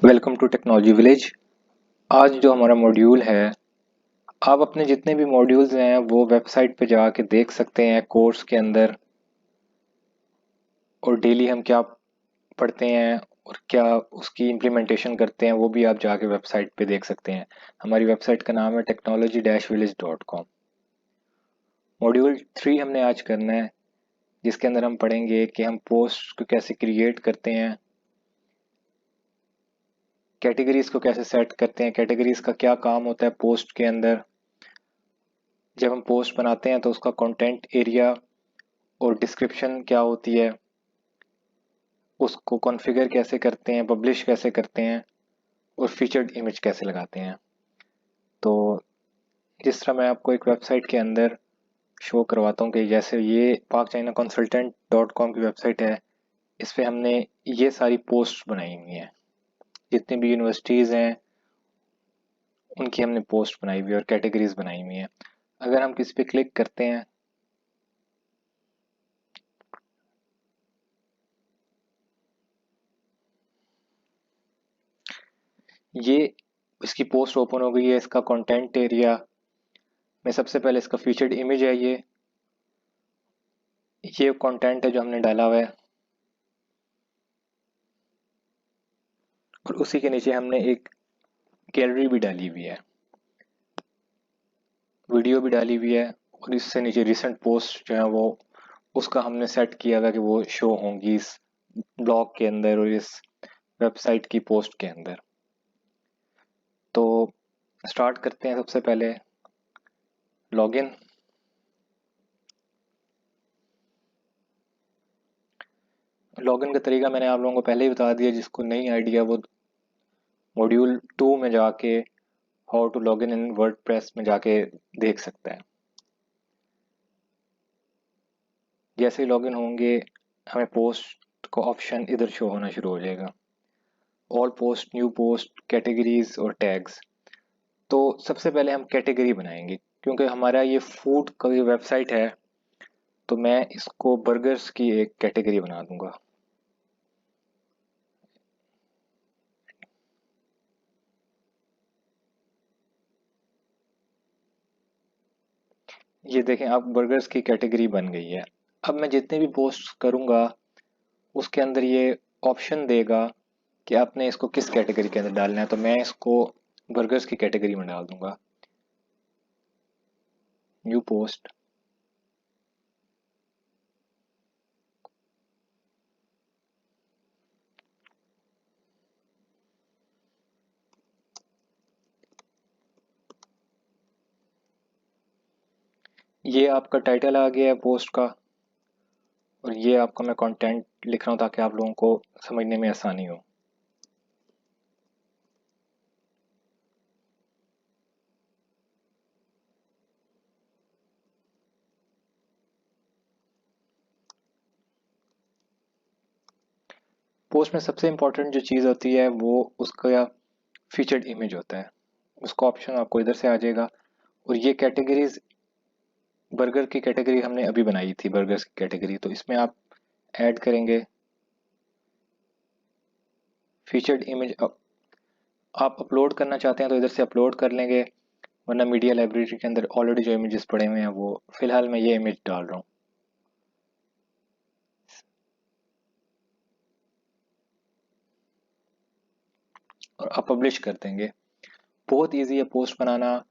Welcome to technology village. आज जो हमारा मॉड्यूल है, आप अपने जितने भी मॉड्यूल्स हैं वो वेबसाइट पे जाके देख सकते हैं कोर्स के अंदर, और डेली हम क्या पढ़ते हैं और क्या उसकी इम्प्लीमेंटेशन करते हैं वो भी आप जाके वेबसाइट पे देख सकते हैं। हमारी वेबसाइट का नाम है technology-village.com। मॉड्यूल 3 हमने आज करना है, जिसके अंदर हम पढ़ेंगे कि हम पोस्ट को कैसे क्रिएट करते हैं, कैटेगरीज को कैसे सेट करते हैं, कैटेगरीज का क्या काम होता है पोस्ट के अंदर। जब हम पोस्ट बनाते हैं तो उसका कंटेंट एरिया और डिस्क्रिप्शन क्या होती है, उसको कॉन्फ़िगर कैसे करते हैं, पब्लिश कैसे करते हैं और फीचर्ड इमेज कैसे लगाते हैं। तो जिस तरह मैं आपको एक वेबसाइट के अंदर शो करवाता हूँ कि जैसे ये पाक चाइना कंसल्टेंट डॉट कॉम की वेबसाइट है, इस पे हमने ये सारी पोस्ट बनाई हुई हैं। जितनी भी यूनिवर्सिटीज़ हैं उनकी हमने पोस्ट बनाई हुई है और कैटेगरीज बनाई हुई हैं। अगर हम किसी पे क्लिक करते हैं, ये इसकी पोस्ट ओपन हो गई है। इसका कंटेंट एरिया में सबसे पहले इसका फीचर्ड इमेज है। ये कंटेंट है जो हमने डाला हुआ है, और उसी के नीचे हमने एक गैलरी भी डाली हुई है, वीडियो भी डाली हुई है, और इससे नीचे रिसेंट पोस्ट जो है वो उसका हमने सेट किया हुआ कि वो शो होंगी इस ब्लॉग के अंदर और इस वेबसाइट की पोस्ट के अंदर। तो स्टार्ट करते हैं। सबसे पहले लॉगिन। लॉगिन का तरीका मैंने आप लोगों को पहले ही बता दिया, जिसको नहीं आइडिया वो मॉड्यूल 2 में जाके how to login in WordPress में जाके देख सकता है। जैसे ही लॉगिन होंगे हमें पोस्ट का ऑप्शन इधर शो होना शुरू हो जाएगा, all post, new post, categories और टैग्स। तो सबसे पहले हम कैटेगरी बनाएंगे, क्योंकि हमारा ये फूड का वेबसाइट है, तो मैं इसको बर्गर्स की एक कैटेगरी बना दूंगा। ये देखें, अब बर्गर्स की कैटेगरी बन गई है। अब मैं जितने भी पोस्ट करूंगा उसके अंदर ये ऑप्शन देगा कि आपने इसको किस कैटेगरी के अंदर डालना है, तो मैं इसको बर्गर्स की कैटेगरी में डाल दूंगा। New post. ये आपका टाइटल आ गया है पोस्ट का, और ये आपका मैं कंटेंट लिख रहा हूँ ताकि आप लोगों को समझने में आसानी हो। पोस्ट में सबसे इम्पोर्टेंट जो चीज़ होती है वो उसका फीचर्ड इमेज होता है। उसका ऑप्शन आपको इधर से आ जाएगा। और ये कैटेगरीज, बर्गर की कैटेगरी हमने अभी बनाई थी, बर्गर्स की कैटेगरी, तो इसमें आप ऐड करेंगे फीचर्ड इमेज। आप अपलोड करना चाहते हैं तो इधर से अपलोड कर लेंगे, वरना मीडिया लाइब्रेरी के अंदर ऑलरेडी जो इमेजेस पड़े हुए हैं वो फिलहाल मैं ये इमेज डाल रहा हूँ। और आप पब्लिश कर देंगे। बहुत ईजी है पोस्ट बनाना,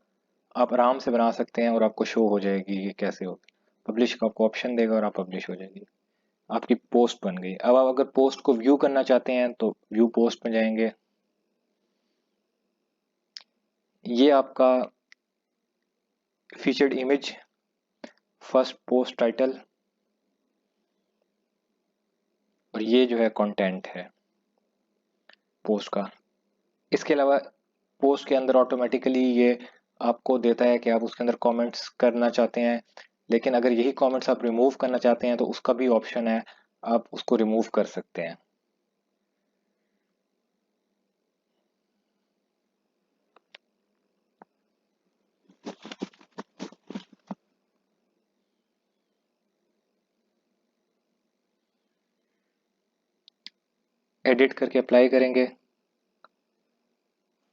आप आराम से बना सकते हैं और आपको शो हो जाएगी ये कैसे हो। पब्लिश का आपको ऑप्शन देगा और आप पब्लिश हो जाएगी, आपकी पोस्ट बन गई। अब आप अगर पोस्ट को व्यू करना चाहते हैं तो व्यू पोस्ट में जाएंगे। ये आपका featured image, first post title, और ये जो है कंटेंट है पोस्ट का। इसके अलावा पोस्ट के अंदर ऑटोमेटिकली ये आपको देता है कि आप उसके अंदर कमेंट्स करना चाहते हैं, लेकिन अगर यही कमेंट्स आप रिमूव करना चाहते हैं तो उसका भी ऑप्शन है, आप उसको रिमूव कर सकते हैं। एडिट करके अप्लाई करेंगे।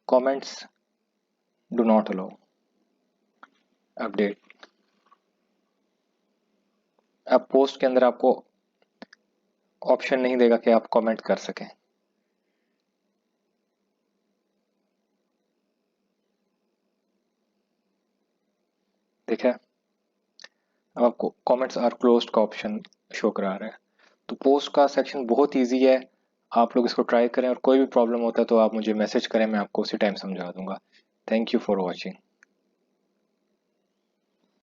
Comments do not allow update. अब पोस्ट के अंदर आपको ऑप्शन नहीं देगा कि आप कमेंट कर सकें। देखा, अब आपको कमेंट्स आर क्लोज्ड का ऑप्शन शो करा रहा है। तो पोस्ट का सेक्शन बहुत इजी है, आप लोग इसको ट्राई करें और कोई भी प्रॉब्लम होता है तो आप मुझे मैसेज करें, मैं आपको उसी टाइम समझा दूंगा। Thank you for watching.